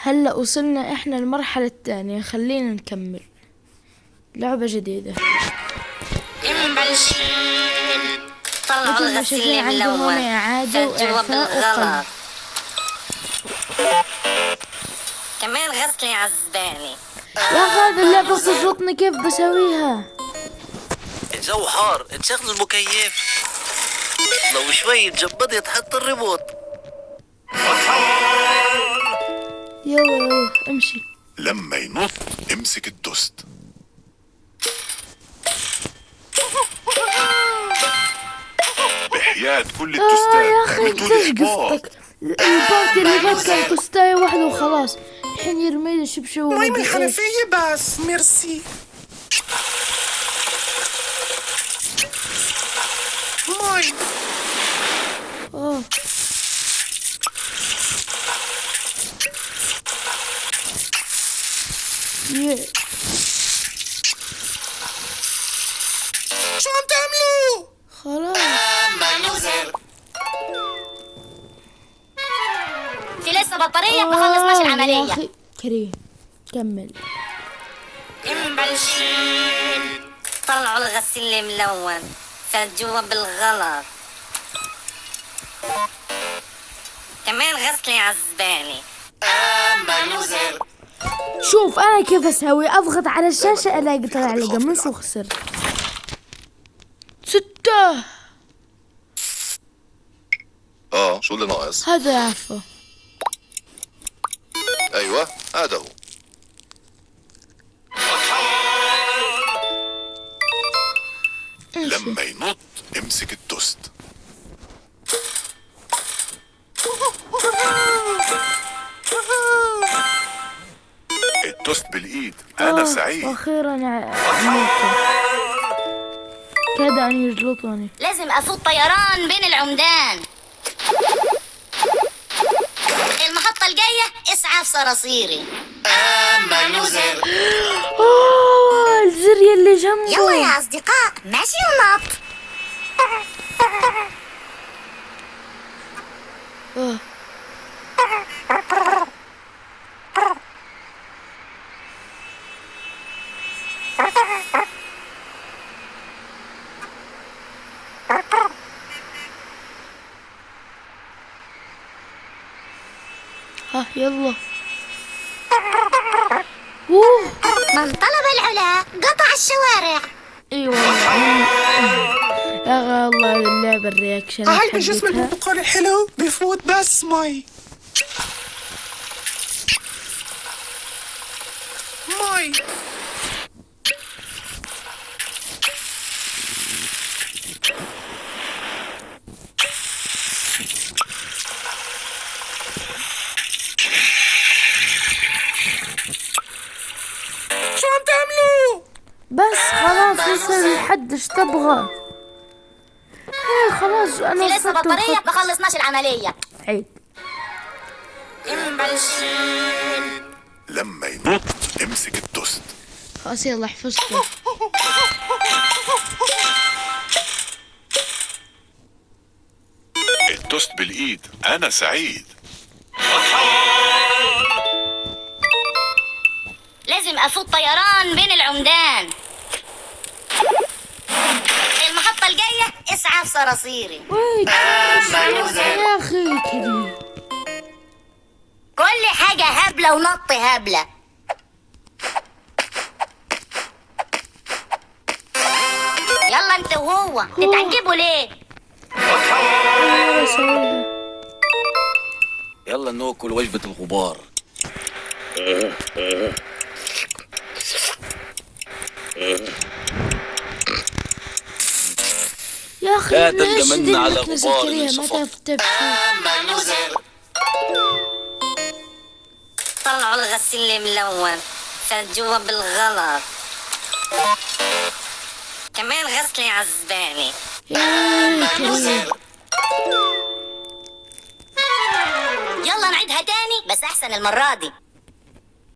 هلا وصلنا احنا المرحلة الثانية، خلينا نكمل لعبة جديدة. مبلشين طلعوا مثل ما شايفين الغسيل عندي هون الملون إعادة فجوا وإعفاء وقلب. بالغلط. كمان غسلي عالزبالة. يا أخي هذه اللعبة بتزبطني، كيف بسويها؟ الجو حار، نشغل المكيف. لو شوي تجبدت حتى الريموت. يلا امشي. لما ينط امسك الدست. بحياة كل يا التستات أخي عملتوا لي ايش إحباط. قصتك؟ البارتي اللي فات كان تستاية واحدة وخلاص، الحين يرمي لي شبشب مي من ومدري إيش. الحنفية بس ميرسي. مي آه. شو عم تعملوا؟ خلاص في لسه بطارية ما خلصناش يا العملية. أخي كريم كمل. مبلشين طلعوا الغسيل الملون فجوا بالغلط. كمان غسلي عالزبالة. شوف انا كيف اسوي، اضغط على الشاشة الاقي طلع لي قميص وخسر 6. شو اللي ناقص؟ هذا عفو. ايوه هذا هو. لما ينط امسك الدست. الدست بالايد انا سعيد. واخيرا عملته. كاد ان يجلطني. لازم افوت طيران بين العمدان. المحطة الجاية اسعاف صراصيري. الزر اللي جنبه. يلا يا اصدقاء ماشي ونط. آه. يلا. من طلب العلا قطع الشوارع. ايوه يا اخي والله اللعبة الرياكشن هل بجسم حقتها. البرتقال الحلو بفوت بس مي. مي شو عم تعملوا؟ بس خلاص وصل لحد ايش تبغى. خلاص في انا لسه وصلت بطارية الخط. ما خلصناش العملية. عيد. مبلشين لما ينط امسك الدست. خلاص يلا حفظته. الدست بالايد انا سعيد. لازم افوت طيران بين العمدان. المحطة الجاية اسعاف صراصيري. ويت يا اخي كريم. كل حاجة هبلة ونط هبلة. يلا انت وهو تتعجبوا ليه؟ انا بسويها. يلا ناكل وجبة الغبار. يا اخي لا ليش تلقى دي منا على المكنسة غبار كريمة من ما صفر. تفتح. طلعوا الغسيل الملون فجوا بالغلط. كمان غسلي عالزبالة. يا كريم. يلا نعيدها تاني بس احسن المرة دي.